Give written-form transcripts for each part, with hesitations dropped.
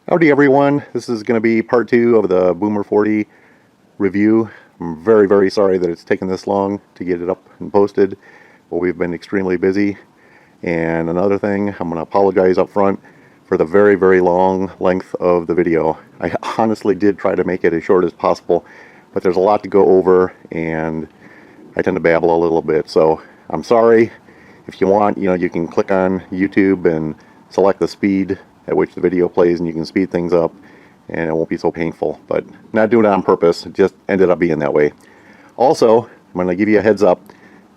Howdy everyone, this is going to be part 2 of the Boomer 40 review. I'm very sorry that it's taken this long to get it up and posted, but we've been extremely busy. And another thing, I'm going to apologize up front for the very long length of the video. I honestly did try to make it as short as possible, but there's a lot to go over and I tend to babble a little bit, so I'm sorry. If you want, you can click on YouTube and select the speed at which the video plays and you can speed things up and it won't be so painful, but not doing it on purpose, it just ended up being that way. Also, I'm going to give you a heads up,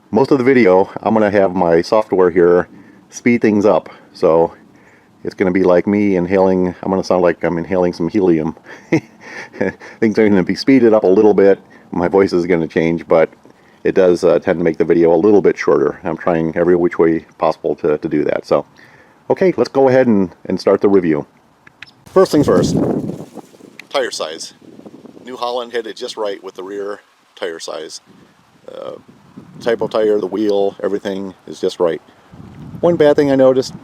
most of the video I'm going to have my software here speed things up, so it's going to be like me inhaling. I'm going to sound like I'm inhaling some helium. Things are going to be speeded up a little bit, my voice is going to change, but it does tend to make the video a little bit shorter. I'm trying every which way possible to do that. So okay, let's go ahead and start the review. First things first, tire size. New Holland hit it just right with the rear tire size. Type of tire, the wheel, everything is just right. One bad thing I noticed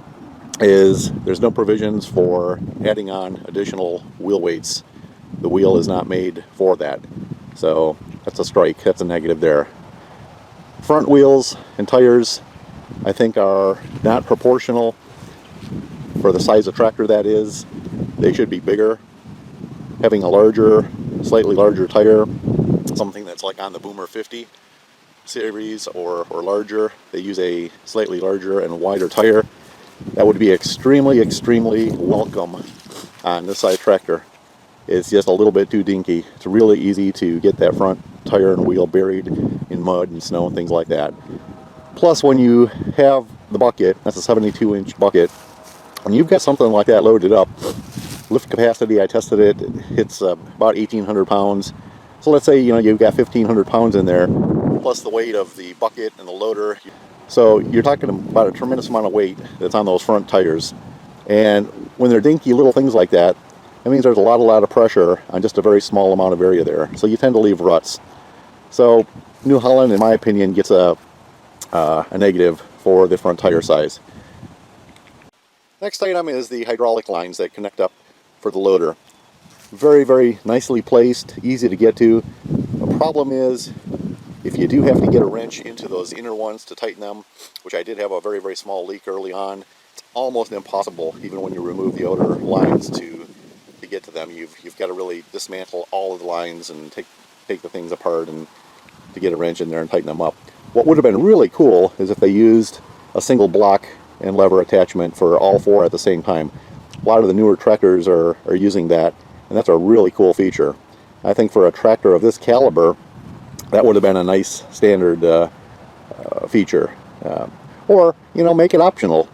is there's no provisions for adding on additional wheel weights. The wheel is not made for that. So that's a strike, that's a negative there. Front wheels and tires, I think, are not proportional for the size of tractor that is. They should be bigger. Having a slightly larger tire, something that's like on the Boomer 50 series or larger, they use a slightly larger and wider tire. That would be extremely welcome on this size tractor. It's just a little bit too dinky. It's really easy to get that front tire and wheel buried in mud and snow and things like that. Plus, when you have the bucket, that's a 72-inch bucket, when you've got something like that loaded up, lift capacity, I tested it, it's about 1,800 pounds. So let's say you've got 1,500 pounds in there, plus the weight of the bucket and the loader. So you're talking about a tremendous amount of weight that's on those front tires. And when they're dinky little things like that, that means there's a lot of pressure on just a very small amount of area there. So you tend to leave ruts. So New Holland, in my opinion, gets a negative for the front tire size. Next item is the hydraulic lines that connect up for the loader. Very nicely placed, easy to get to. The problem is, if you do have to get a wrench into those inner ones to tighten them, which I did have a very small leak early on, it's almost impossible, even when you remove the outer lines, to get to them. You've got to really dismantle all of the lines and take the things apart and to get a wrench in there and tighten them up. What would have been really cool is if they used a single block and lever attachment for all four at the same time. A lot of the newer tractors are using that, and that's a really cool feature. I think for a tractor of this caliber, that would have been a nice standard feature. Or, make it optional.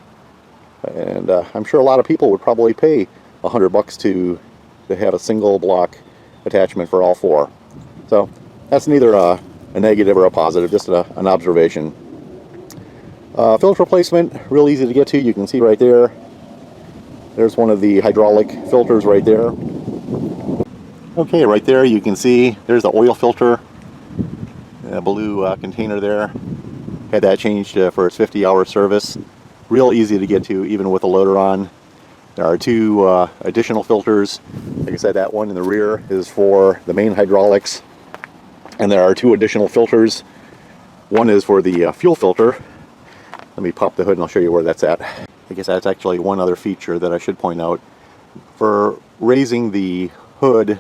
And I'm sure a lot of people would probably pay $100 to have a single block attachment for all four. So that's neither a negative or a positive, just an observation. Filter placement, real easy to get to. You can see right there. There's one of the hydraulic filters right there. Okay, right there you can see there's the oil filter. A blue container there. Had that changed for its 50-hour service. Real easy to get to, even with the loader on. There are two additional filters. Like I said, that one in the rear is for the main hydraulics. And there are two additional filters. One is for the fuel filter. Let me pop the hood and I'll show you where that's at. I guess that's actually one other feature that I should point out. For raising the hood,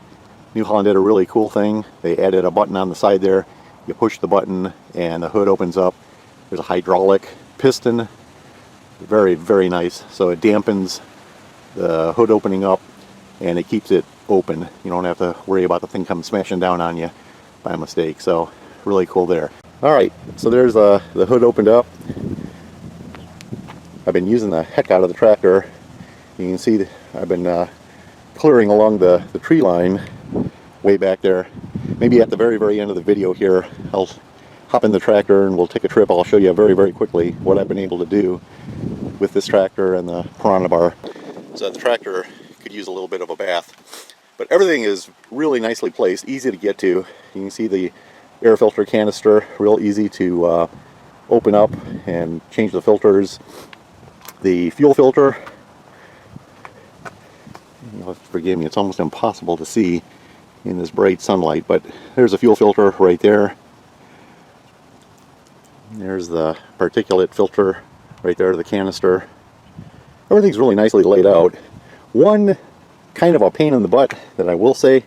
New Holland did a really cool thing. They added a button on the side there. You push the button and the hood opens up. There's a hydraulic piston. Very nice. So it dampens the hood opening up and it keeps it open. You don't have to worry about the thing coming smashing down on you by mistake. So really cool there. Alright, so there's the hood opened up. I've been using the heck out of the tractor. You can see I've been clearing along the tree line way back there. Maybe at the very end of the video here, I'll hop in the tractor and we'll take a trip. I'll show you very quickly what I've been able to do with this tractor and the Piranha bar. So the tractor could use a little bit of a bath. But everything is really nicely placed, easy to get to. You can see the air filter canister, real easy to open up and change the filters. The fuel filter, You'll have to forgive me, it's almost impossible to see in this bright sunlight, but there's a fuel filter right there. There's the particulate filter right there, the canister. Everything's really nicely laid out. One kind of a pain in the butt that I will say,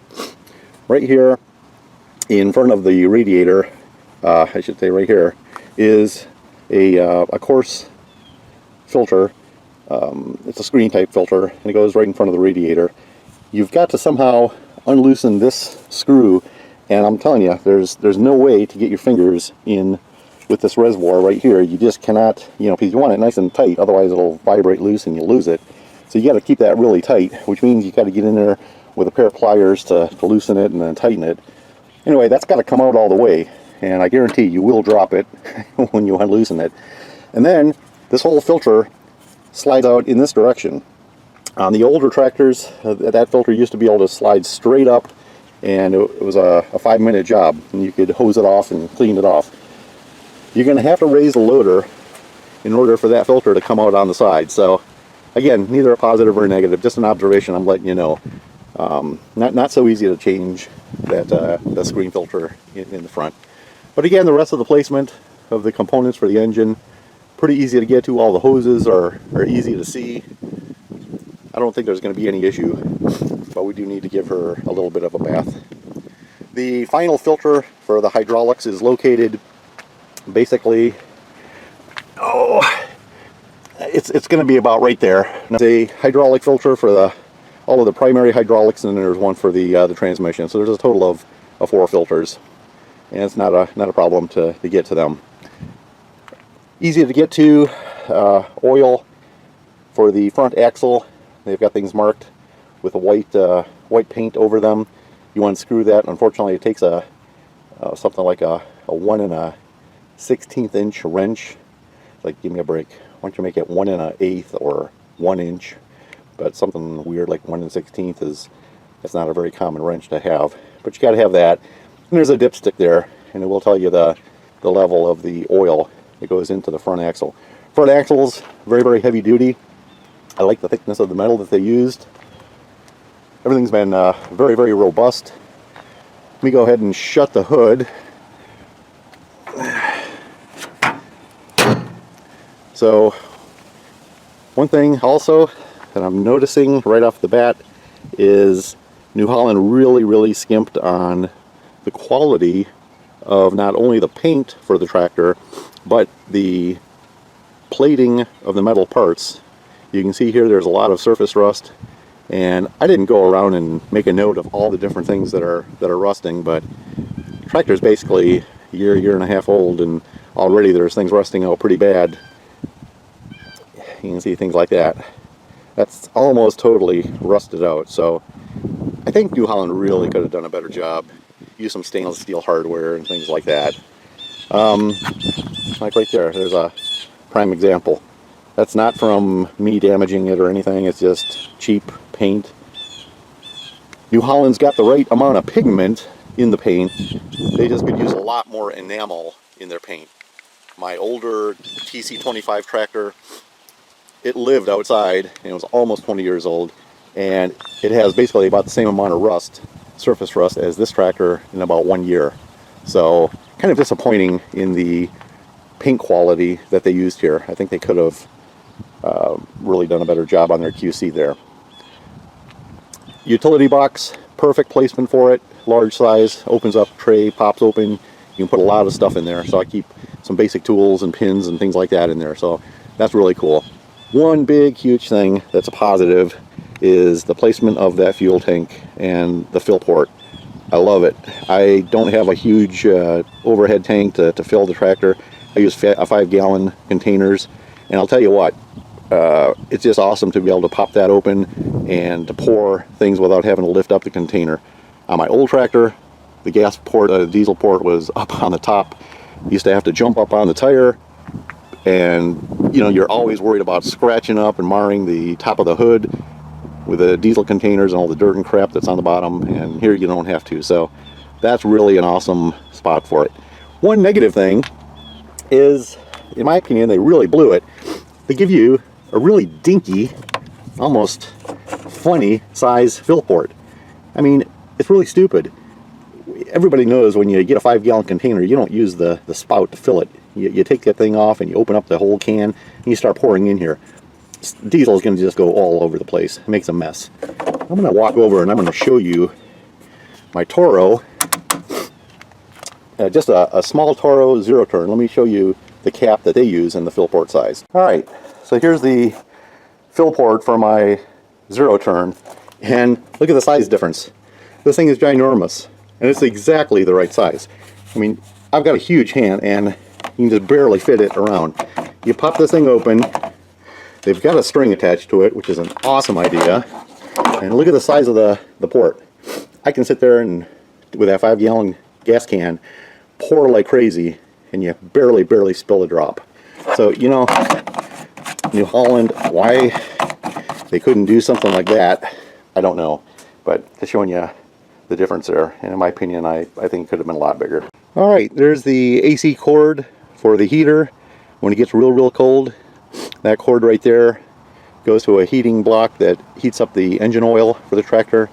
right here in front of the radiator, I should say right here, is a coarse filter. It's a screen type filter, and it goes right in front of the radiator. You've got to somehow unloosen this screw, and I'm telling you, there's no way to get your fingers in with this reservoir right here. You just cannot, because you want it nice and tight, otherwise it'll vibrate loose and you'll lose it. So you got to keep that really tight, which means you got to get in there with a pair of pliers to loosen it and then tighten it. Anyway, that's got to come out all the way, and I guarantee you will drop it when you unloosen it. And then this whole filter slides out in this direction. On the older tractors, that filter used to be able to slide straight up, and it was a 5-minute job, and you could hose it off and clean it off. You're going to have to raise the loader in order for that filter to come out on the side. So again, neither a positive or a negative, just an observation I'm letting you know. Not so easy to change that screen filter in the front. But again, the rest of the placement of the components for the engine, pretty easy to get to. All the hoses are easy to see. I don't think there's going to be any issue, but we do need to give her a little bit of a bath. The final filter for the hydraulics is located basically, it's going to be about right there. There's a hydraulic filter for all of the primary hydraulics, and then there's one for the transmission. So there's a total of 4 filters, and it's not a problem to get to them. Easy to get to. Oil for the front axle. They've got things marked with a white paint over them. You unscrew that. Unfortunately, it takes something like a 1 1/16 inch wrench. Like, give me a break. Why don't you make it 1 1/8 or 1 inch? But something weird like 1 1/16 that's not a very common wrench to have. But you got to have that. And there's a dipstick there, and it will tell you the level of the oil that goes into the front axle. Front axle's very, very heavy duty. I like the thickness of the metal that they used. Everything's been very, very robust. Let me go ahead and shut the hood. So, one thing also that I'm noticing right off the bat is New Holland really, really skimped on the quality of not only the paint for the tractor, but the plating of the metal parts. You can see here there's a lot of surface rust, and I didn't go around and make a note of all the different things that are rusting, but the tractor's basically a year and a half old, and already there's things rusting out pretty bad. You can see things like that. That's almost totally rusted out. So I think New Holland really could have done a better job. Use some stainless steel hardware and things like that. Like right there, there's a prime example. That's not from me damaging it or anything, it's just cheap paint. New Holland's got the right amount of pigment in the paint. They just could use a lot more enamel in their paint. My older TC25 tractor, it lived outside, and it was almost 20 years old, and it has basically about the same amount of rust, surface rust, as this tractor in about 1 year. So kind of disappointing in the paint quality that they used here. I think they could have really done a better job on their QC there. Utility box, perfect placement for it. Large size, opens up, tray pops open. You can put a lot of stuff in there. So I keep some basic tools and pins and things like that in there. So that's really cool. One big, huge thing that's a positive is the placement of that fuel tank and the fill port. I love it. I don't have a huge overhead tank to fill the tractor. I use 5-gallon containers, and I'll tell you what, it's just awesome to be able to pop that open and to pour things without having to lift up the container. On my old tractor, the gas port, diesel port was up on the top. You used to have to jump up on the tire, and you're always worried about scratching up and marring the top of the hood with the diesel containers and all the dirt and crap that's on the bottom, and here you don't have to. So that's really an awesome spot for it. One negative thing is, in my opinion, they really blew it. They give you a really dinky, almost funny size fill port. I mean, it's really stupid. Everybody knows when you get a 5-gallon container, you don't use the spout to fill it. You take that thing off and you open up the whole can and you start pouring in here. Diesel is going to just go all over the place. It makes a mess. I'm going to walk over and I'm going to show you my Toro. Just a small Toro zero turn. Let me show you the cap that they use in the fill port size. Alright, so here's the fill port for my zero turn. And look at the size difference. This thing is ginormous. And it's exactly the right size. I mean, I've got a huge hand and you can just barely fit it around. You pop this thing open. They've got a string attached to it, which is an awesome idea. And look at the size of the port. I can sit there and, with that 5-gallon gas can, pour like crazy, and you barely spill a drop. So, you know, New Holland, why they couldn't do something like that, I don't know. But just showing you the difference there. And in my opinion, I think it could have been a lot bigger. Alright, there's the AC cord for the heater. When it gets real cold, that cord right there goes to a heating block that heats up the engine oil for the tractor.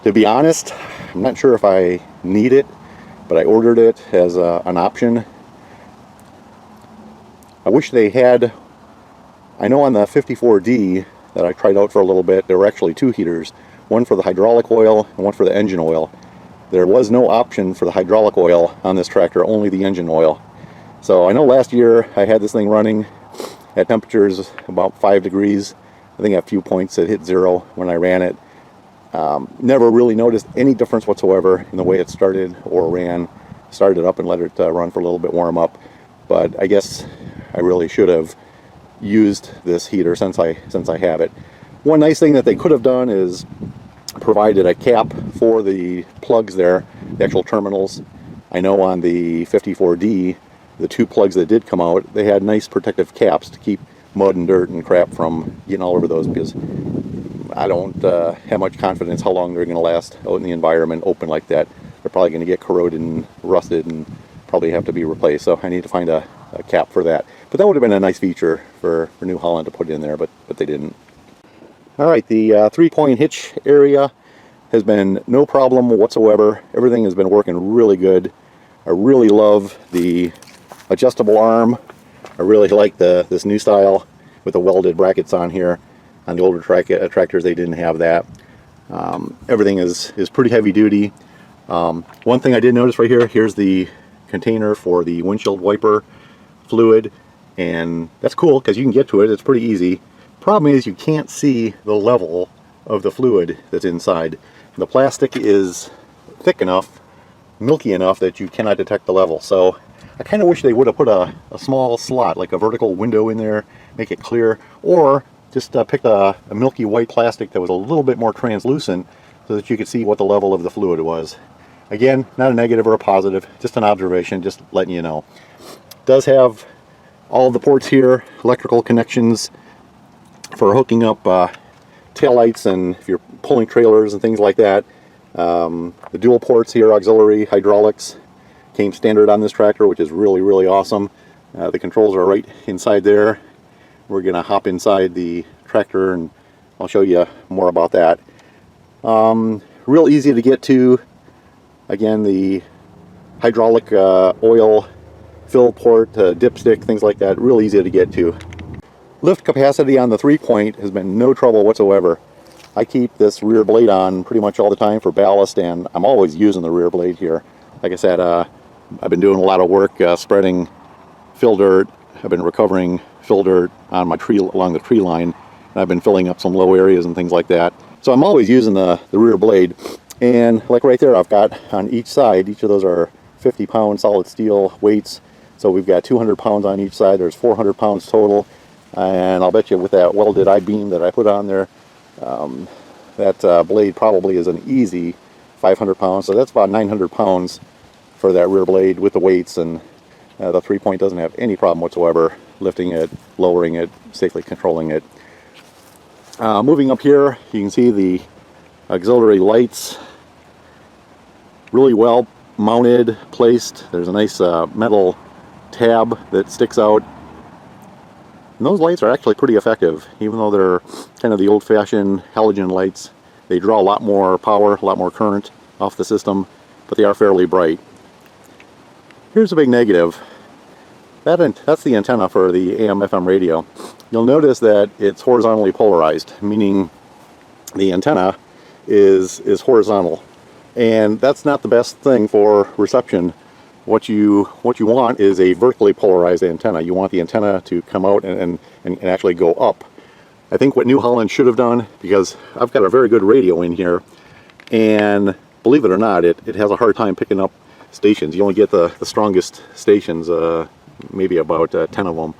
To be honest, I'm not sure if I need it, but I ordered it as an option. I wish they had, I know on the 54D that I tried out for a little bit, there were actually 2 heaters, one for the hydraulic oil and one for the engine oil. There was no option for the hydraulic oil on this tractor, only the engine oil. So I know last year I had this thing running at temperatures about 5 degrees. I think at a few points it hit 0 when I ran it. Never really noticed any difference whatsoever in the way it started or ran. Started it up and let it run for a little bit, warm up. But I guess I really should have used this heater since I have it. One nice thing that they could have done is provided a cap for the plugs there, the actual terminals. I know on the 54D, the 2 plugs that did come out, they had nice protective caps to keep mud and dirt and crap from getting all over those, because I don't have much confidence how long they're going to last out in the environment open like that. They're probably going to get corroded and rusted and probably have to be replaced. So I need to find a cap for that. But that would have been a nice feature for New Holland to put in there, but they didn't. Alright, the 3-point hitch area has been no problem whatsoever. Everything has been working really good. I really love the adjustable arm. I really like this new style with the welded brackets on here. On the older tractors, they didn't have that. Everything is pretty heavy duty. One thing I did notice right here, here's the container for the windshield wiper fluid, and that's cool because you can get to it. It's pretty easy. Problem is you can't see the level of the fluid that's inside. The plastic is thick enough, milky enough, that you cannot detect the level. So I kind of wish they would have put a small slot, like a vertical window in there, make it clear, or just pick a milky white plastic that was a little bit more translucent so that you could see what the level of the fluid was. Again, not a negative or a positive, just an observation, just letting you know. It does have all of the ports here, electrical connections for hooking up taillights and if you're pulling trailers and things like that. The dual ports here, auxiliary, hydraulics, came standard on this tractor, which is really awesome. The controls are right inside there. We're going to hop inside the tractor and I'll show you more about that. Real easy to get to. Again, the hydraulic oil fill port, dipstick, things like that, real easy to get to. Lift capacity on the 3-point has been no trouble whatsoever. I keep this rear blade on pretty much all the time for ballast, and I'm always using the rear blade here. Like I said, I've been doing a lot of work spreading fill dirt. I've been recovering fill dirt on my tree, along the tree line, and I've been filling up some low areas and things like that. So I'm always using the rear blade. And like right there, I've got on each side, each of those are 50-pound solid steel weights. So we've got 200 pounds on each side. There's 400 pounds total. And I'll bet you with that welded I-beam that I put on there, that blade probably is an easy 500 pounds. So that's about 900 pounds for that rear blade with the weights. And the 3-point doesn't have any problem whatsoever lifting it, lowering it, safely controlling it. Moving up here, you can see the auxiliary lights. Really well mounted, placed. There's a nice metal tab that sticks out. And those lights are actually pretty effective, even though they're kind of the old-fashioned halogen lights. They draw a lot more power, a lot more current off the system, but they are fairly bright. Here's a big negative. That's the antenna for the AM/FM radio. You'll notice that it's horizontally polarized, meaning the antenna is horizontal, and that's not the best thing for reception. What you want is a vertically polarized antenna. You want the antenna to come out and actually go up. I think what New Holland should have done, because I've got a very good radio in here, and believe it or not, it has a hard time picking up stations. You only get the strongest stations, maybe about 10 of them,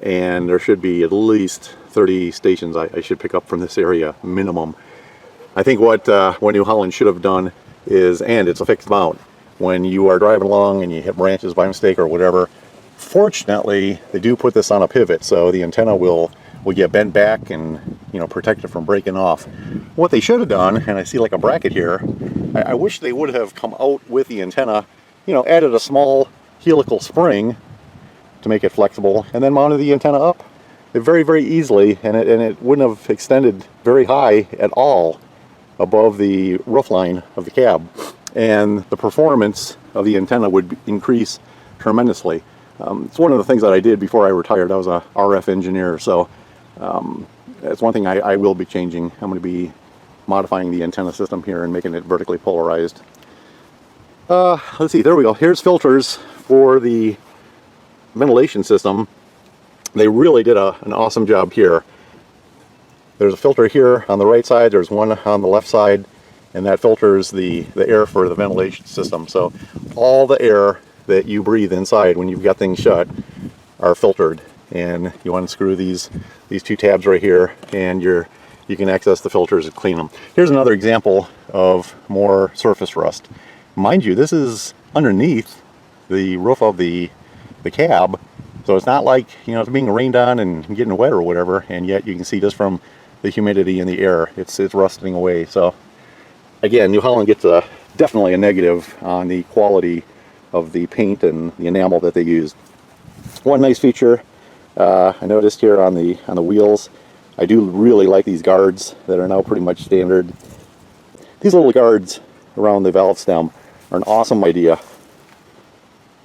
and there should be at least 30 stations I should pick up from this area, minimum. I think what New Holland should have done is, and it's a fixed mount, when you are driving along and you hit branches by mistake or whatever, fortunately they do put this on a pivot, so the antenna will get bent back and, you know, protect it from breaking off. What they should have done, and I see like a bracket here, I wish they would have come out with the antenna, you know, added a small helical spring to make it flexible, and then mounted the antenna up very, very easily, and it wouldn't have extended very high at all above the roof line of the cab, and the performance of the antenna would increase tremendously. It's one of the things that I did before I retired. I was a RF engineer, so that's one thing I will be changing. I'm going to be modifying the antenna system here and making it vertically polarized. Let's see, there we go. Here's filters for the ventilation system. They really did an awesome job here. There's a filter here on the right side, there's one on the left side, and that filters the air for the ventilation system. So all the air that you breathe inside when you've got things shut are filtered, and you unscrew these two tabs right here, and you can access the filters and clean them. Here's another example of more surface rust. Mind you, this is underneath the roof of the cab, so it's not like, you know, it's being rained on and getting wet or whatever, and yet you can see just from the humidity in the air, it's rusting away. So again, New Holland gets definitely a negative on the quality of the paint and the enamel that they used. One nice feature I noticed here on the wheels, I do really like these guards that are now pretty much standard. These little guards around the valve stem are an awesome idea.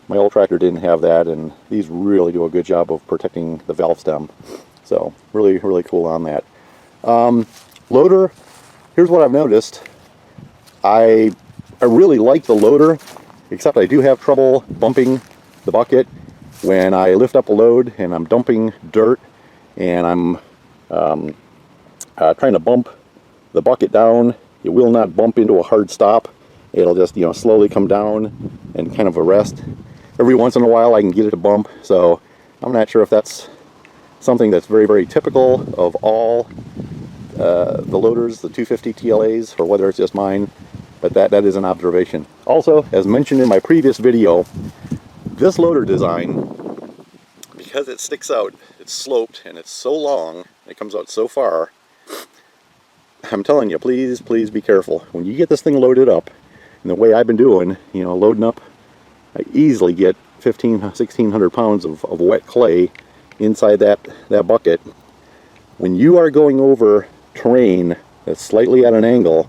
My old tractor didn't have that, and these really do a good job of protecting the valve stem. So really, really cool on that. Loader, here's what I've noticed. I really like the loader, except I do have trouble bumping the bucket when I lift up a load and I'm dumping dirt, and I'm trying to bump the bucket down. It will not bump into a hard stop. It'll just, you know, slowly come down and kind of arrest. Every once in a while I can get it to bump, so I'm not sure if that's something that's very, very typical of all the loaders, the 250 TLAs, or whether it's just mine, but that is an observation. Also, as mentioned in my previous video, this loader design, because it sticks out, it's sloped, and it's so long, it comes out so far, I'm telling you, please be careful. When you get this thing loaded up, and the way I've been doing, you know, loading up, I easily get 1,600 pounds of wet clay inside that bucket. When you are going over terrain that's slightly at an angle,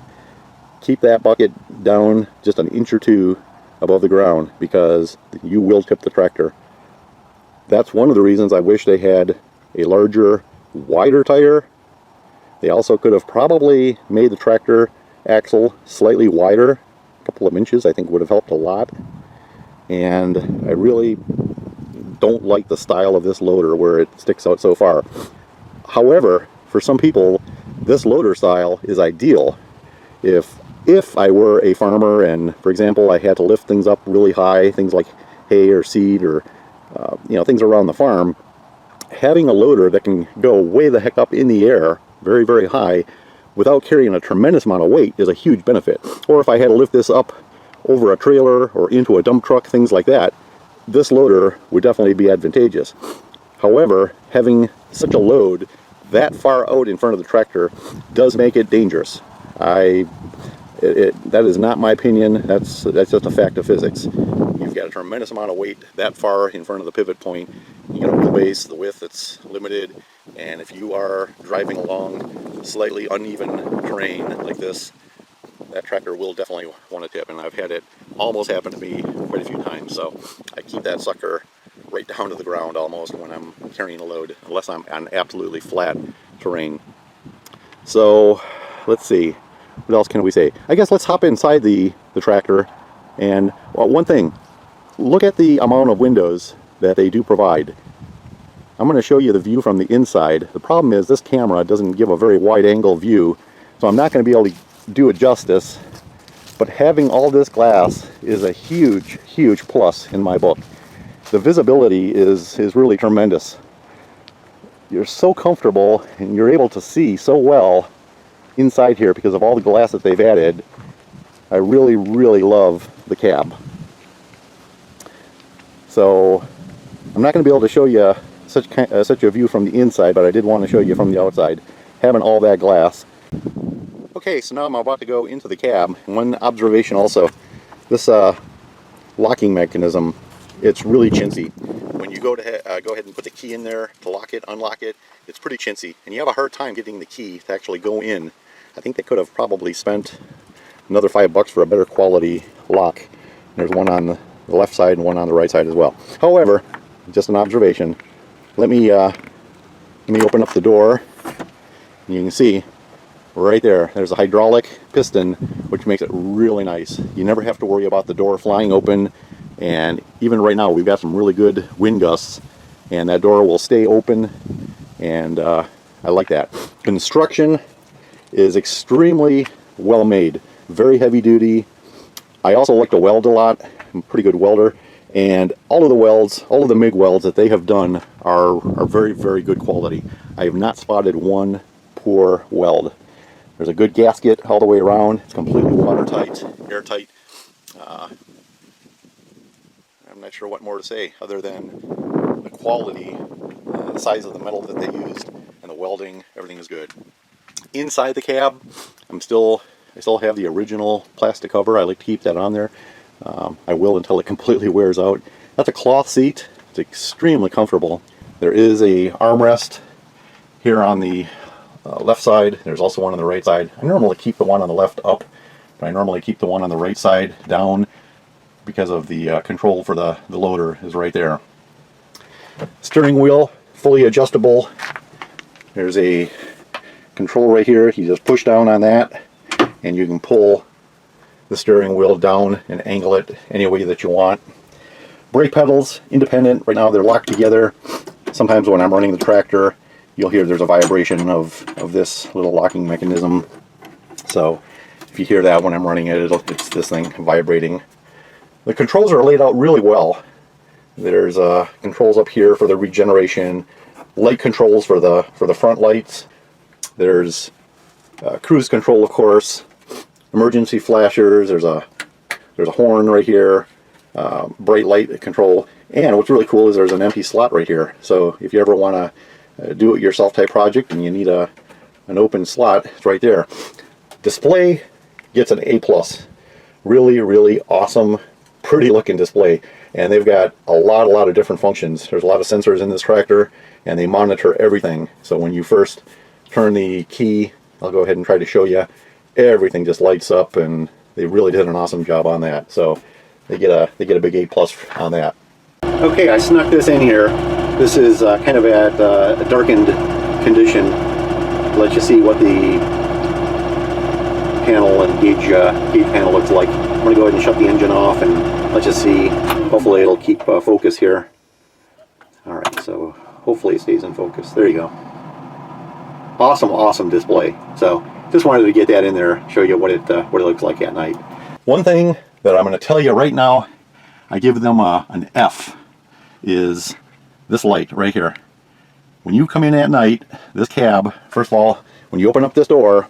keep that bucket down just an inch or two above the ground, because you will tip the tractor. That's one of the reasons I wish they had a larger, wider tire. They also could have probably made the tractor axle slightly wider. A couple of inches I think would have helped a lot. And I really don't like the style of this loader where it sticks out so far. However, for some people, this loader style is ideal. If I were a farmer and, for example, I had to lift things up really high, things like hay or seed or you know, things around the farm, having a loader that can go way the heck up in the air, very, very high, without carrying a tremendous amount of weight is a huge benefit. Or if I had to lift this up over a trailer or into a dump truck, things like that, this loader would definitely be advantageous. However, having such a load that far out in front of the tractor does make it dangerous. That is not my opinion. That's just a fact of physics. You've got a tremendous amount of weight that far in front of the pivot point. You know, wheelbase, the width, it's limited, and if you are driving along slightly uneven terrain like this, that tractor will definitely want to tip, and I've had it almost happen to me quite a few times. So I keep that sucker right down to the ground almost when I'm carrying a load, unless I'm on absolutely flat terrain. So let's see, what else can we say? I guess let's hop inside the tractor. And well, one thing, look at the amount of windows that they do provide. I'm going to show you the view from the inside. The problem is this camera doesn't give a very wide angle view, so I'm not going to be able to do it justice, but having all this glass is a huge plus in my book. The visibility is really tremendous. You're so comfortable and you're able to see so well inside here because of all the glass that they've added. I really love the cab. So I'm not going to be able to show you such a view from the inside, but I did want to show you from the outside, having all that glass. Okay, so now I'm about to go into the cab. One observation also, this locking mechanism, it's really chintzy. When you go ahead and put the key in there to lock it, unlock it, it's pretty chintzy. And you have a hard time getting the key to actually go in. I think they could have probably spent another $5 for a better quality lock. There's one on the left side and one on the right side as well. However, just an observation. Let me open up the door. And you can see right there's a hydraulic piston, which makes it really nice. You never have to worry about the door flying open, and even right now we've got some really good wind gusts, and that door will stay open, and I like that. Construction is extremely well made, very heavy duty. I also like to weld a lot. I'm a pretty good welder, and all of the welds, all of the MIG welds that they have done are very good quality. I have not spotted one poor weld. There's a good gasket all the way around. It's completely watertight, airtight. I'm not sure what more to say other than the quality, the size of the metal that they used, and the welding. Everything is good. Inside the cab, I still have the original plastic cover. I like to keep that on there. I will until it completely wears out. That's a cloth seat. It's extremely comfortable. There is a armrest here on the left side. There's also one on the right side. I normally keep the one on the left up, but I normally keep the one on the right side down because of the control for the loader is right there. Steering wheel, fully adjustable. There's a control right here. You just push down on that and you can pull the steering wheel down and angle it any way that you want. Brake pedals, independent. Right now they're locked together. Sometimes when I'm running the tractor, you'll hear there's a vibration of this little locking mechanism. So if you hear that when I'm running it, it's this thing vibrating. The controls are laid out really well. There's controls up here for the regeneration, light controls for the front lights. There's cruise control, of course, emergency flashers. There's a horn right here, bright light control, and what's really cool is there's an empty slot right here. So if you ever want to do it yourself type project and you need an open slot, it's right there. Display gets an A+. Really awesome, pretty looking display, and they've got a lot of different functions. There's a lot of sensors in this tractor, and they monitor everything. So when you first turn the key, I'll go ahead and try to show you, everything just lights up, and they really did an awesome job on that. So they get a big A+ on that. Okay, I snuck this in here. This is kind of at a darkened condition to let you see what the panel and gauge panel looks like. I'm going to go ahead and shut the engine off and let you see. Hopefully it'll keep focus here. Alright, so hopefully it stays in focus. There you go. Awesome display. So just wanted to get that in there, show you what it looks like at night. One thing that I'm going to tell you right now, I give them an F, is this light right here. When you come in at night, this cab, first of all, when you open up this door,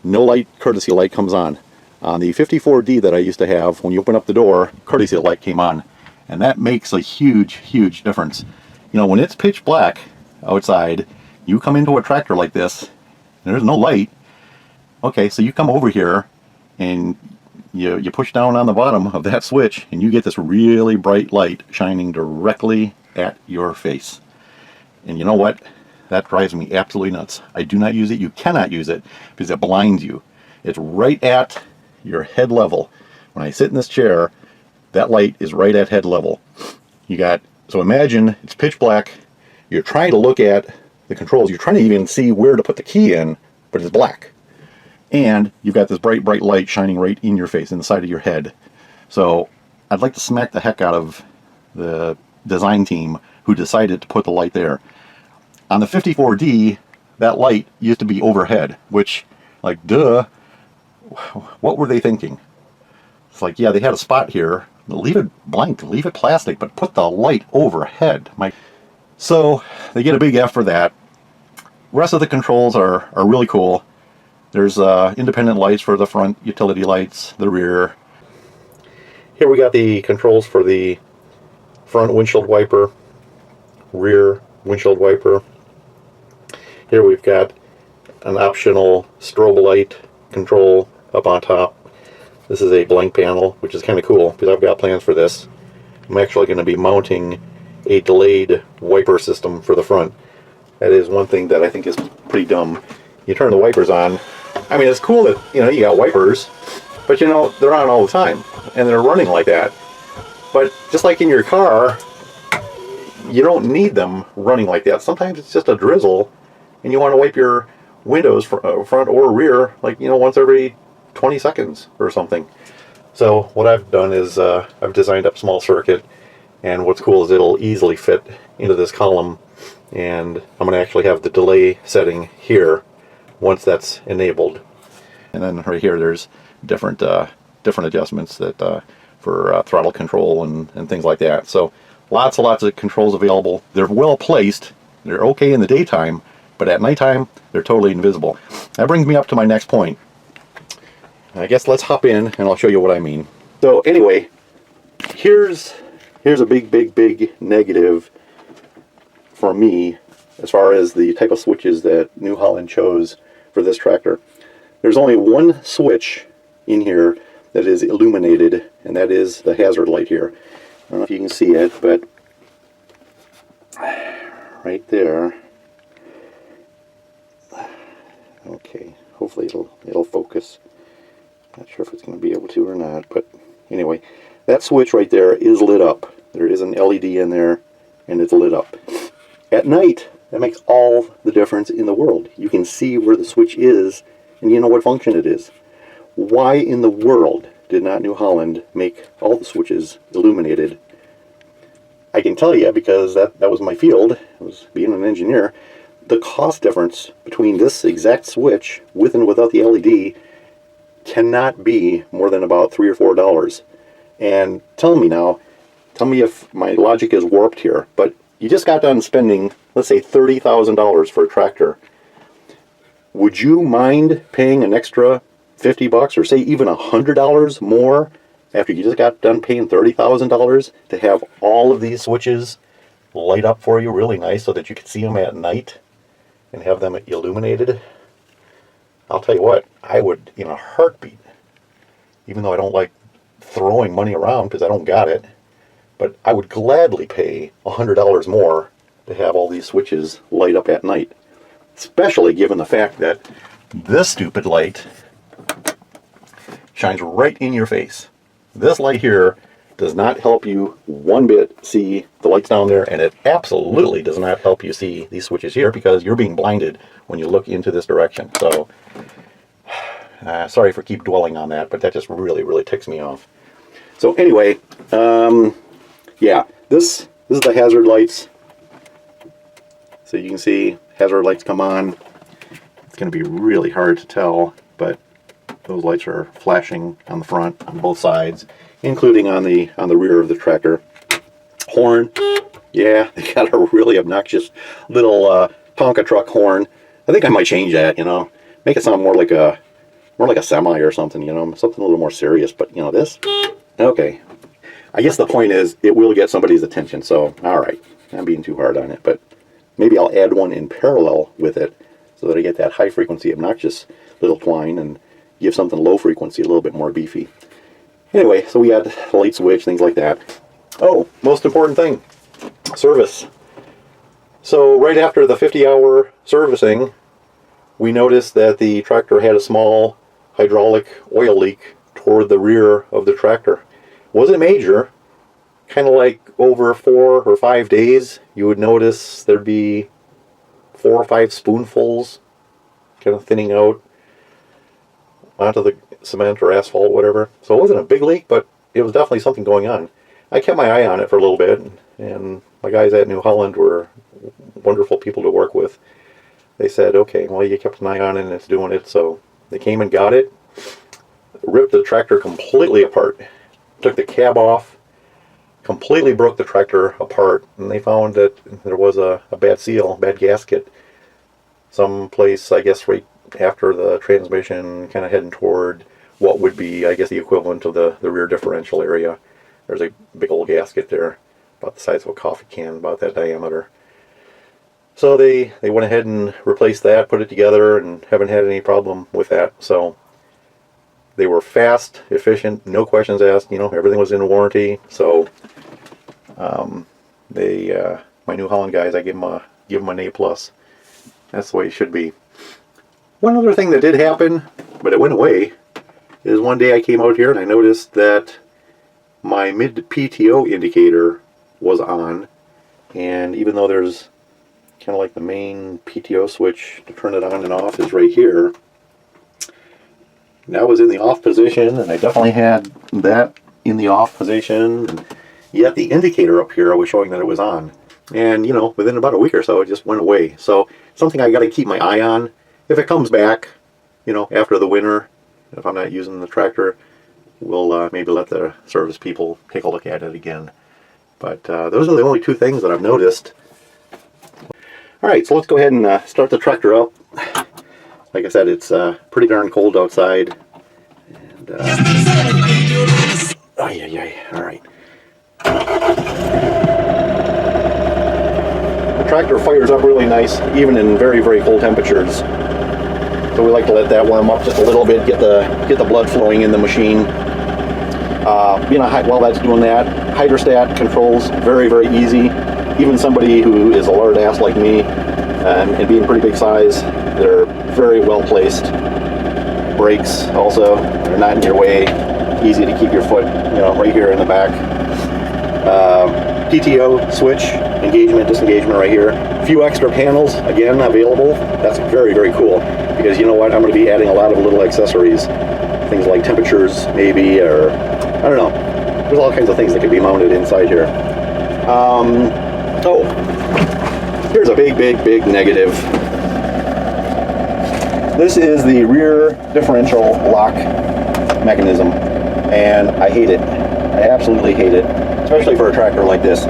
no light, courtesy light comes on. On the 54D that I used to have, when you open up the door, courtesy light came on. And that makes a huge difference. You know, when it's pitch black outside, you come into a tractor like this, and there's no light. Okay, so you come over here, and you push down on the bottom of that switch, and you get this really bright light shining directly at your face. And you know what? That drives me absolutely nuts. I do not use it. You cannot use it because it blinds you. It's right at your head level. When I sit in this chair, that light is right at head level. So imagine it's pitch black. You're trying to look at the controls. You're trying to even see where to put the key in, but it's black. And you've got this bright, bright light shining right in your face, in the side of your head. So I'd like to smack the heck out of the design team who decided to put the light there. On the 54D, that light used to be overhead, which, like, duh, what were they thinking? It's like, yeah, they had a spot here. Leave it blank, leave it plastic, but put the light overhead. So they get a big F for that. Rest of the controls are really cool. There's independent lights for the front, utility lights, the rear. Here we got the controls for the front windshield wiper, rear windshield wiper. Here we've got an optional strobe light control up on top. This is a blank panel, which is kind of cool because I've got plans for this. I'm actually going to be mounting a delayed wiper system for the front. That is one thing that I think is pretty dumb. You turn the wipers on. I mean, it's cool that, you know, you got wipers, but you know, they're on all the time and they're running like that. But just like in your car, you don't need them running like that. Sometimes it's just a drizzle and you want to wipe your windows front or rear, like, you know, once every 20 seconds or something. So what I've done is I've designed up a small circuit, and what's cool is it'll easily fit into this column, and I'm going to actually have the delay setting here once that's enabled. And then right here there's different adjustments that for throttle control and things like that. So lots of controls available. They're well placed. They're okay in the daytime, but at nighttime they're totally invisible. That brings me up to my next point. I guess let's hop in and I'll show you what I mean. So anyway, here's a big negative for me as far as the type of switches that New Holland chose for this tractor. There's only one switch in here that is illuminated, and that is the hazard light here. I don't know if you can see it, but right there. Okay, hopefully it'll focus. Not sure if it's going to be able to or not, but anyway, that switch right there is lit up. There is an LED in there, and it's lit up. At night, that makes all the difference in the world. You can see where the switch is, and you know what function it is. Why in the world did not New Holland make all the switches illuminated? I can tell you, because that was my field. I was being an engineer. The cost difference between this exact switch, with and without the LED, cannot be more than about $3 or $4. And tell me if my logic is warped here, but you just got done spending, let's say, $30,000 for a tractor. Would you mind paying an extra $50 or say even $100 more after you just got done paying $30,000 to have all of these switches light up for you really nice so that you can see them at night and have them illuminated? I'll tell you what, I would in a heartbeat, even though I don't like throwing money around because I don't got it, but I would gladly pay $100 more to have all these switches light up at night, especially given the fact that this stupid light shines right in your face. This light here does not help you one bit see the lights down there, and it absolutely does not help you see these switches here because you're being blinded when you look into this direction. So sorry for keep dwelling on that, but that just really ticks me off. So anyway, yeah, this is the hazard lights. So you can see hazard lights come on. It's going to be really hard to tell, but those lights are flashing on the front, on both sides, including on the rear of the tractor. Horn, yeah, they got a really obnoxious little Tonka truck horn. I think I might change that, you know, make it sound more like a semi or something, you know, something a little more serious. But you know, this, okay. I guess the point is it will get somebody's attention. So all right, I'm being too hard on it, but maybe I'll add one in parallel with it so that I get that high frequency obnoxious little twine and give something low frequency a little bit more beefy. Anyway, so we got light switch, things like that. Oh, most important thing, service. So right after the 50-hour servicing, we noticed that the tractor had a small hydraulic oil leak toward the rear of the tractor. Wasn't major, kind of like over 4 or 5 days, you would notice there'd be 4 or 5 spoonfuls kind of thinning out onto the cement or asphalt, whatever. So it wasn't a big leak, but it was definitely something going on. I kept my eye on it for a little bit, and my guys at New Holland were wonderful people to work with. They said, okay, well, you kept an eye on it and it's doing it. So they came and got it, ripped the tractor completely apart, took the cab off, completely broke the tractor apart, and they found that there was a bad seal, bad gasket, someplace, I guess, right after the transmission, kind of heading toward what would be, I guess, the equivalent of the rear differential area. There's a big old gasket there, about the size of a coffee can, about that diameter. So they went ahead and replaced that, put it together, and haven't had any problem with that. So they were fast, efficient, no questions asked. You know, everything was in warranty. So my New Holland guys, I give them an A+. That's the way it should be. One other thing that did happen, but it went away, is one day I came out here and I noticed that my mid PTO indicator was on, and even though there's kind of like the main PTO switch to turn it on and off is right here, that was in the off position, and I definitely had that in the off position, yet the indicator up here was showing that it was on. And you know, within about a week or so it just went away. So something I got to keep my eye on. If it comes back, you know, after the winter, if I'm not using the tractor, we'll maybe let the service people take a look at it again. But those are the only 2 things that I've noticed. Alright, so let's go ahead and start the tractor up. Like I said, it's pretty darn cold outside. And, alright. The tractor fires up really nice, even in very, very cold temperatures. So we like to let that warm up just a little bit, get the blood flowing in the machine. While that's doing that, hydrostat controls very, very easy. Even somebody who is a lard ass like me, and being pretty big size, they're very well placed. Brakes also, they're not in your way. Easy to keep your foot, right here in the back. PTO switch, engagement, disengagement right here. A few extra panels, again, available. That's very, very cool, because you know what, I'm going to be adding a lot of little accessories. Things like temperatures, maybe, or, I don't know. There's all kinds of things that can be mounted inside here. Here's a big, big, big negative. This is the rear differential lock mechanism, and I hate it. I absolutely hate it, especially for a tractor like this.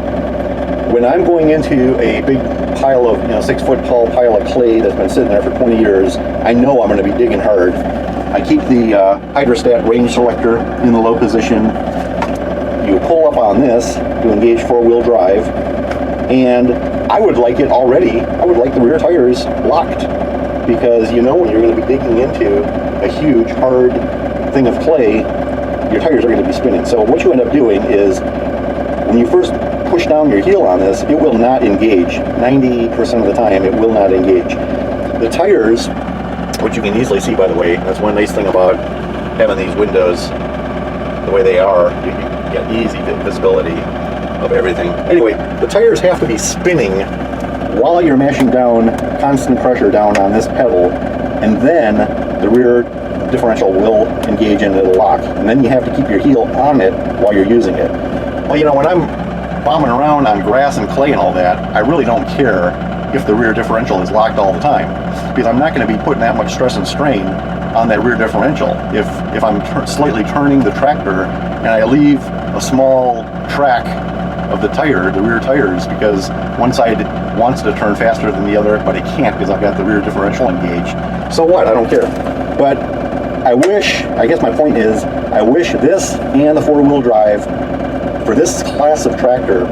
When I'm going into a big pile of, 6-foot tall pile of clay that's been sitting there for 20 years, I know I'm going to be digging hard. I keep the hydrostat range selector in the low position. You pull up on this to engage 4-wheel drive, and I would like it already. I would like the rear tires locked, because when you're going to be digging into a huge hard thing of clay, your tires are going to be spinning. So what you end up doing is, when you first push down your heel on this, it will not engage. 90% of the time, it will not engage. The tires, which you can easily see, by the way, that's one nice thing about having these windows the way they are. You get easy visibility of everything. Anyway, the tires have to be spinning while you're mashing down constant pressure down on this pedal, and then the rear differential will engage and it'll lock. And then you have to keep your heel on it while you're using it. Well, when I'm bombing around on grass and clay and all that, I really don't care if the rear differential is locked all the time, because I'm not going to be putting that much stress and strain on that rear differential. If I'm slightly turning the tractor and I leave a small track of the rear tires, because one side wants to turn faster than the other, but it can't because I've got the rear differential engaged. So what? I don't care. But I guess my point is, I wish this and the 4-wheel drive, for this class of tractor,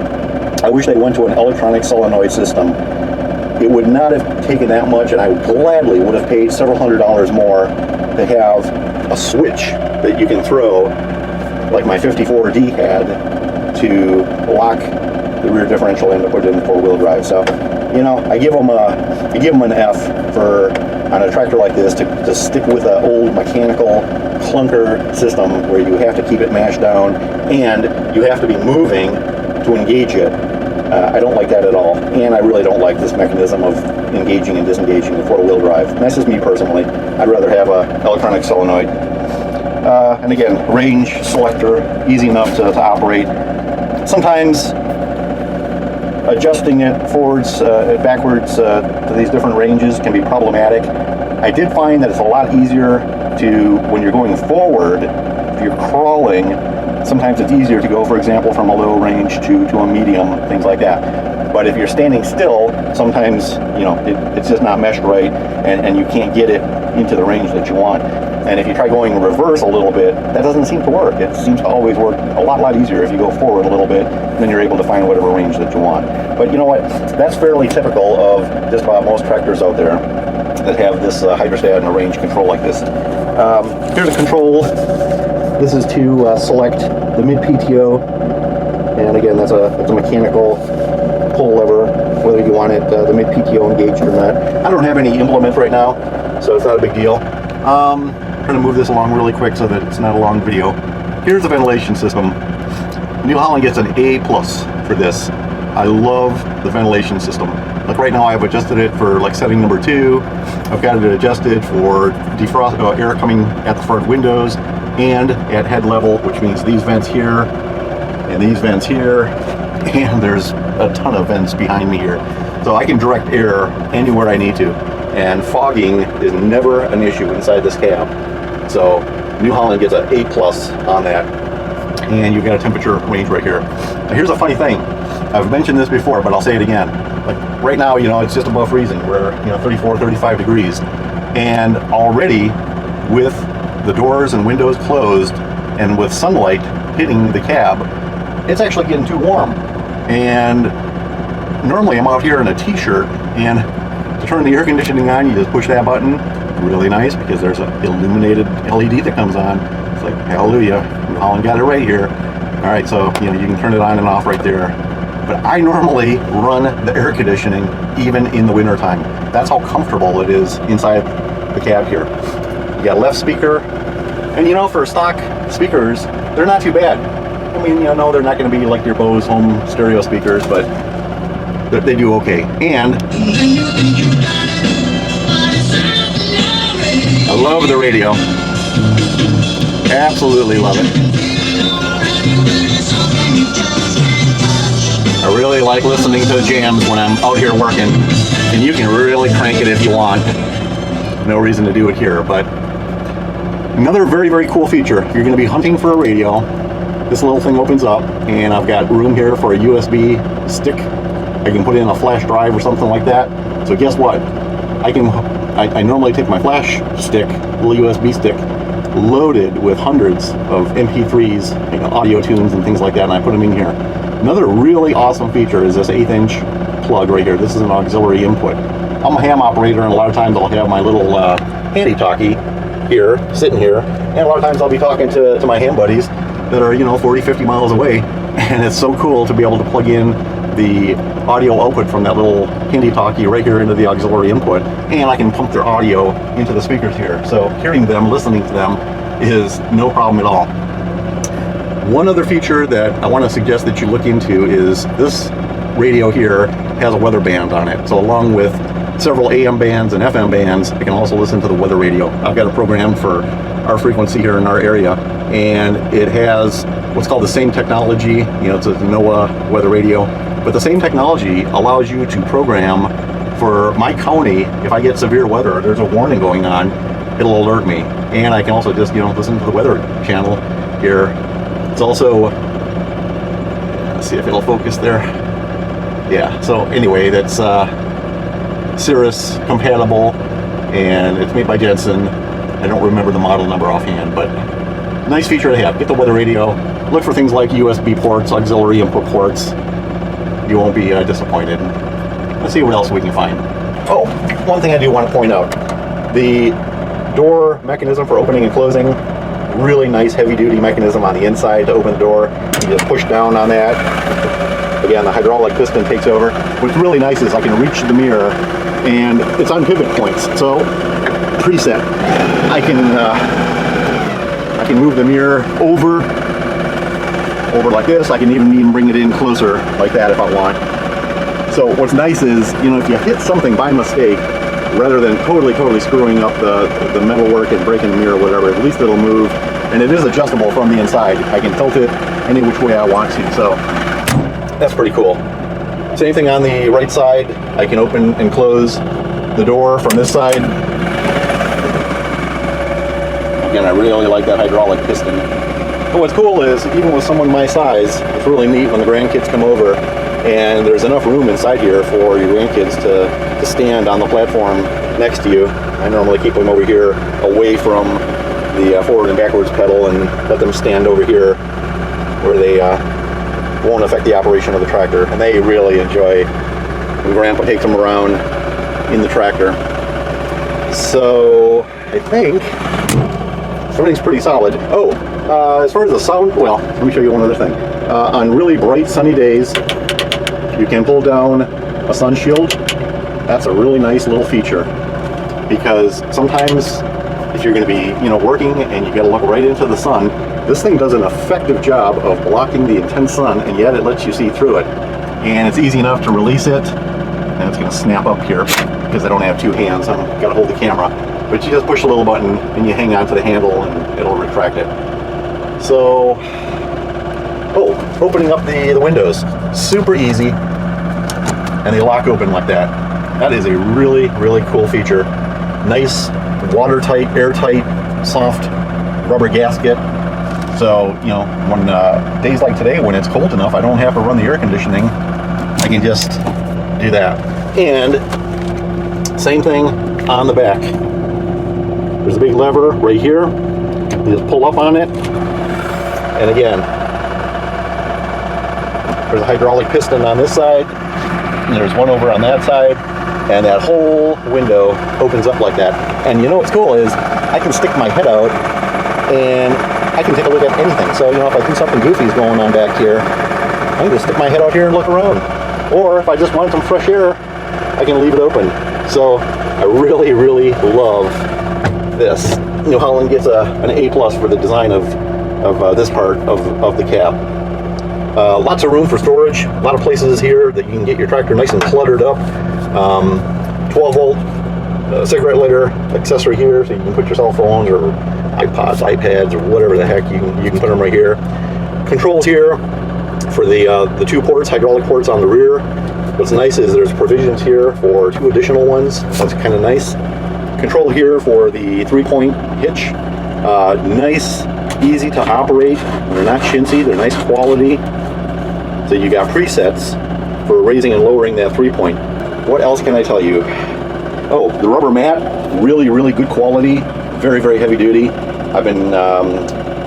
I wish they went to an electronic solenoid system. It would not have taken that much, and I gladly would have paid several $100s more to have a switch that you can throw, like my 54D had, to lock the rear differential and to put it in 4-wheel drive. So, you know, I give them an F for, on a tractor like this, to stick with an old mechanical clunker system where you have to keep it mashed down and you have to be moving to engage it. I don't like that at all, and I really don't like this mechanism of engaging and disengaging the four-wheel drive. And that's just me personally. I'd rather have an electronic solenoid. And again, range selector, easy enough to operate. Sometimes adjusting it forwards, backwards to these different ranges can be problematic. I did find that it's a lot easier to, when you're going forward, if you're crawling, sometimes it's easier to go, for example, from a low range to a medium, things like that. But if you're standing still, sometimes, you know, it's just not meshed right, and you can't get it into the range that you want. And if you try going reverse a little bit, that doesn't seem to work. It seems to always work a lot easier if you go forward a little bit, then you're able to find whatever range that you want. But you know what? That's fairly typical of just about most tractors out there that have this hydrostat and a range control like this. Here's a control. This is to select the mid-PTO, and again, that's a mechanical pull lever, whether you want it the mid-PTO engaged or not. I don't have any implement right now, so it's not a big deal. I'm trying to move this along really quick so that it's not a long video. Here's the ventilation system. New Holland gets an A+ for this. I love the ventilation system. Like right now, I've adjusted it for like setting number 2. I've got it adjusted for defrost air coming at the front windows and at head level, which means these vents here and these vents here, and there's a ton of vents behind me here. So I can direct air anywhere I need to, and fogging is never an issue inside this cab. So New Holland gets an A+ on that, and you've got a temperature range right here. Now here's a funny thing. I've mentioned this before, but I'll say it again. Like right now, you know, it's just above freezing. We're, you know, 34, 35 degrees, and already with the doors and windows closed and with sunlight hitting the cab, it's actually getting too warm. And normally I'm out here in a t-shirt, and to turn the air conditioning on, you just push that button. Really nice, because there's an illuminated LED that comes on. It's like, hallelujah, New Holland got it right here. All right, so you know, you can turn it on and off right there. But I normally run the air conditioning even in the winter time. That's how comfortable it is inside the cab here. You got a left speaker, and you know, for stock speakers, they're not too bad. I mean, you know, they're not going to be like your Bose home stereo speakers, but they do okay. And I love the radio. Absolutely love it. I really like listening to jams when I'm out here working, and you can really crank it if you want. No reason to do it here, but another very, very cool feature. If you're going to be hunting for a radio, this little thing opens up, and I've got room here for a USB stick. I can put in a flash drive or something like that. So guess what? I normally take my flash stick, little USB stick, loaded with hundreds of MP3s, you know, audio tunes and things like that, and I put them in here. Another really awesome feature is this 1/8" plug right here. This is an auxiliary input. I'm a ham operator, and a lot of times I'll have my little handy-talkie here, sitting here, and a lot of times I'll be talking to my ham buddies that are, you know, 40, 50 miles away, and it's so cool to be able to plug in the audio output from that little handy-talkie right here into the auxiliary input, and I can pump their audio into the speakers here. So hearing them, listening to them is no problem at all. One other feature that I want to suggest that you look into is this radio here has a weather band on it. So along with several AM bands and FM bands, I can also listen to the weather radio. I've got a program for our frequency here in our area, and it has what's called the same technology. You know, it's a NOAA weather radio, but the same technology allows you to program for my county. If I get severe weather, there's a warning going on, it'll alert me, and I can also just, you know, listen to the weather channel here. It's also, let's see if it'll focus there. Yeah, so anyway, that's Cirrus compatible, and it's made by Jensen. I don't remember the model number offhand, but nice feature to have. Get the weather radio, look for things like USB ports, auxiliary input ports. You won't be disappointed. Let's see what else we can find. Oh, one thing I do want to point out. The door mechanism for opening and closing, really nice heavy-duty mechanism on the inside to open the door. You just push down on that, Again, the hydraulic piston takes over. What's really nice is I can reach the mirror, and it's on pivot points. So, preset. I can move the mirror over like this. I can even bring it in closer like that if I want. So what's nice is, you know, if you hit something by mistake, rather than totally screwing up the metal work and breaking the mirror or whatever, at least it'll move. And it is adjustable from the inside. I can tilt it any which way I want to. So that's pretty cool. Same thing on the right side. I can open and close the door from this side. Again, I really like that hydraulic piston. But what's cool is, even with someone my size, it's really neat when the grandkids come over and there's enough room inside here for your grandkids to stand on the platform next to you. I normally keep them over here away from the forward and backwards pedal and let them stand over here where they won't affect the operation of the tractor. And they really enjoy when Grandpa takes them around in the tractor. So I think everything's pretty solid. Oh, as far as the sound, well, let me show you one other thing. On really bright sunny days, you can pull down a sun shield. That's a really nice little feature, because sometimes if you're going to be, you know, working and you got to look right into the sun, this thing does an effective job of blocking the intense sun, and yet it lets you see through it. And it's easy enough to release it, and it's going to snap up here because I don't have two hands. I've got to hold the camera. But you just push a little button and you hang on to the handle and it'll retract it. So, opening up the windows, super easy, and they lock open like that. That is a really cool feature. Nice, watertight, airtight, soft rubber gasket. So, you know, when days like today, when it's cold enough, I don't have to run the air conditioning. I can just do that. And same thing on the back. There's a big lever right here. You just pull up on it. And again, there's a hydraulic piston on this side. And there's one over on that side. And that whole window opens up like that. And you know what's cool is I can stick my head out and I can take a look at anything. So, you know, if I think something goofy is going on back here, I can just stick my head out here and look around. Or if I just want some fresh air, I can leave it open. So I really love this. New Holland gets an A+ for the design of this part of the cab. Lots of room for storage. A lot of places here that you can get your tractor nice and cluttered up. 12 volt cigarette lighter accessory here, so you can put your cell phones or iPods, iPads, or whatever the heck, you can put them right here. Controls here for the two ports, hydraulic ports on the rear. What's nice is there's provisions here for 2 additional ones. That's kind of nice. Control here for the 3-point hitch. Nice, easy to operate. They're not chintzy, they're nice quality. So you got presets for raising and lowering that 3-point. What else can I tell you? Oh, the rubber mat, really good quality, very heavy duty. I've been,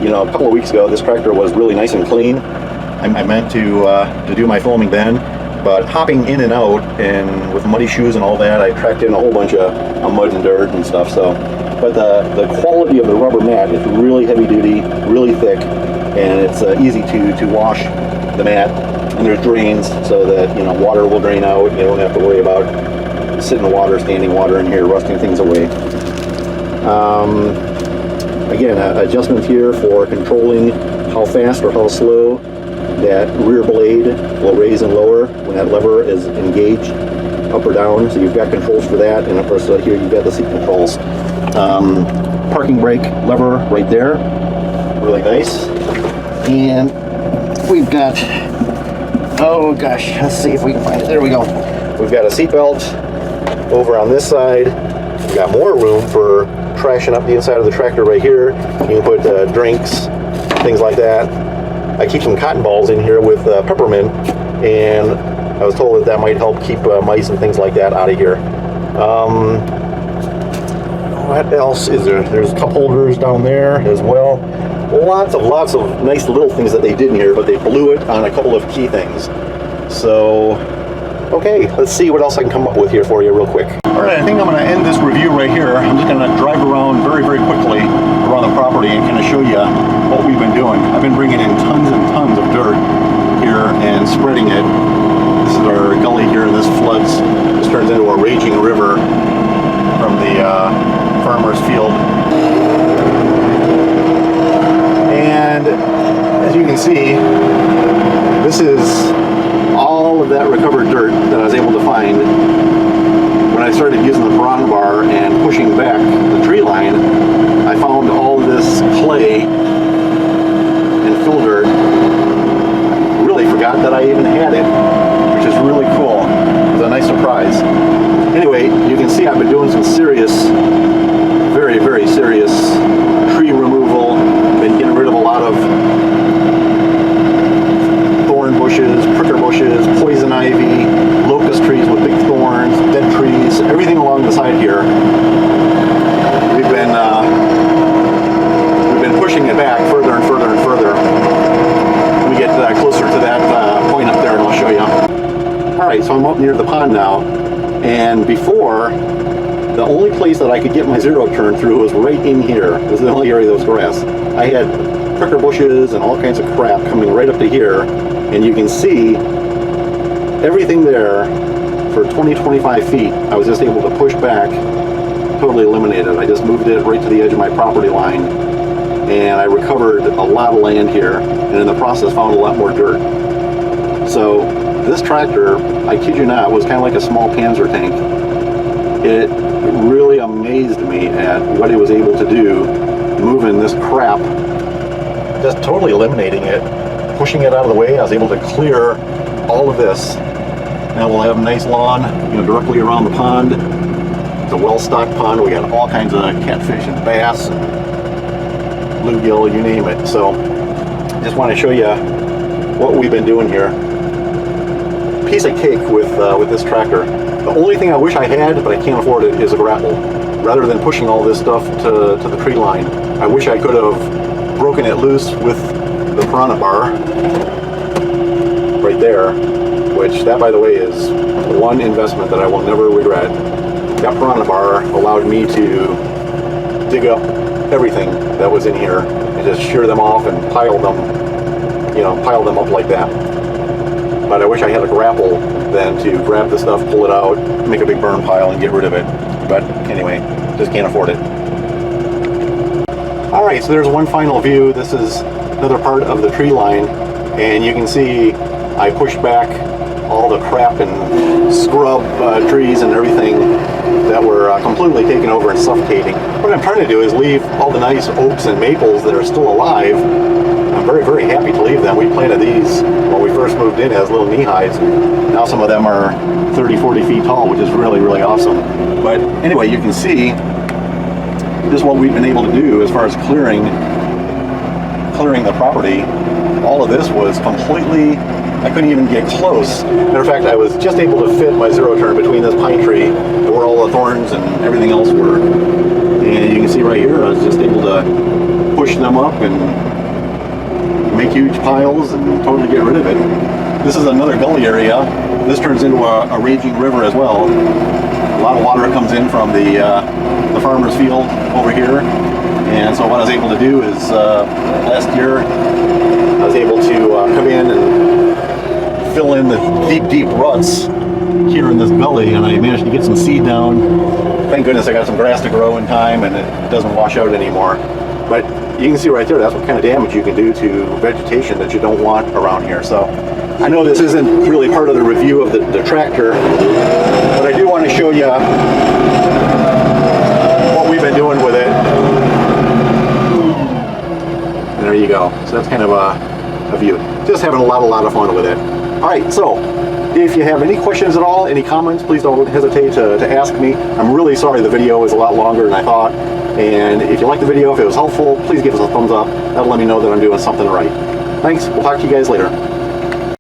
you know, a couple of weeks ago, this tractor was really nice and clean. I meant to do my filming then, but hopping in and out and with muddy shoes and all that, I tracked in a whole bunch of mud and dirt and stuff. So, but the quality of the rubber mat is really heavy duty, really thick, and it's easy to wash the mat. And there's drains so that, you know, water will drain out. You don't have to worry about sitting water, standing water in here, rusting things away. Again, adjustment here for controlling how fast or how slow that rear blade will raise and lower when that lever is engaged, up or down. So you've got controls for that, and of course here you've got the seat controls. Parking brake lever right there, really nice. And we've got, oh gosh, let's see if we can find it. There we go. We've got a seat belt over on this side. We've got more room for trashing up the inside of the tractor right here. You can put drinks, things like that. I keep some cotton balls in here with peppermint, and I was told that might help keep mice and things like that out of here. What else is there? There's cup holders down there as well. Lots of nice little things that they did in here, but they blew it on a couple of key things. So, okay, let's see what else I can come up with here for you real quick. All right, I think I'm going to end this review right here. I'm just going to drive around very quickly around the property and kind of show you what we've been doing. I've been bringing in tons and tons of dirt here, and and spreading it. This is our gully here, and this floods. This turns into a raging river from the farmer's field. And as you can see, this is all of that recovered dirt that I was able to find when I started using the piranha bar and pushing back the tree line. I found all this clay and fill dirt. Really forgot that I even had it, which is really cool. It was a nice surprise. Anyway, you can see I've been doing some serious, very, very serious tree removal. Been getting rid of a lot of thorn bushes, pricker bushes, poison ivy, locust trees with big thorns, dead trees, everything along the side here. We've been pushing it back further and further and further. Let me get closer to that point up there and I'll show you. Alright, so I'm up near the pond now, and before, the only place that I could get my zero turn through was right in here. This is the only area that was grass. I had pricker bushes and all kinds of crap coming right up to here, and you can see everything there for 20-25 feet. I was just able to push back, totally eliminate it. I just moved it right to the edge of my property line, and I recovered a lot of land here, and in the process found a lot more dirt. So this tractor, I kid you not, was kind of like a small Panzer tank. It really amazed me at what it was able to do, moving this crap, just totally eliminating it, pushing it out of the way. I was able to clear all of this. Now we'll have a nice lawn, directly around the pond. It's a well-stocked pond. We got all kinds of catfish and bass and bluegill, you name it. So just want to show you what we've been doing here. Piece of cake with this tractor. The only thing I wish I had, but I can't afford it, is a grapple. Rather than pushing all this stuff to the tree line, I wish I could have broken it loose with the piranha bar right there, which that, by the way, is one investment that I will never regret. That piranha bar allowed me to dig up everything that was in here and just shear them off and pile them up like that. But I wish I had a grapple then to grab the stuff, pull it out, make a big burn pile, and get rid of it. But anyway, just can't afford it. Alright, so there's one final view. This is another part of the tree line, and you can see I pushed back all the crap and scrub trees and everything that were completely taken over and suffocating. What I'm trying to do is leave all the nice oaks and maples that are still alive. I'm very, very happy to leave them. We planted these when we first moved in as little knee-highs, and now some of them are 30-40 feet tall, which is really, really awesome. But anyway, you can see just what we've been able to do as far as clearing the property. All of this was completely, I couldn't even get close. Matter of fact, I was just able to fit my zero turn between this pine tree where all the thorns and everything else were. And you can see right here, I was just able to push them up and make huge piles and totally get rid of it. This is another gully area. This turns into a raging river as well. A lot of water comes in from the farmer's field over here. And so what I was able to do is, last year, I was able to come in and fill in the deep ruts here in this gully, and I managed to get some seed down. Thank goodness I got some grass to grow in time, and it doesn't wash out anymore. But you can see right there, that's what kind of damage you can do to vegetation that you don't want around here. So I know this isn't really part of the review of the tractor, but I do want to show you what we've been doing with it. And there you go. So that's kind of a view. Just having a lot of fun with it. Alright, so if you have any questions at all, any comments, please don't hesitate to ask me. I'm really sorry the video was a lot longer than I thought. And if you liked the video, if it was helpful, please give us a thumbs up. That'll let me know that I'm doing something right. Thanks. We'll talk to you guys later.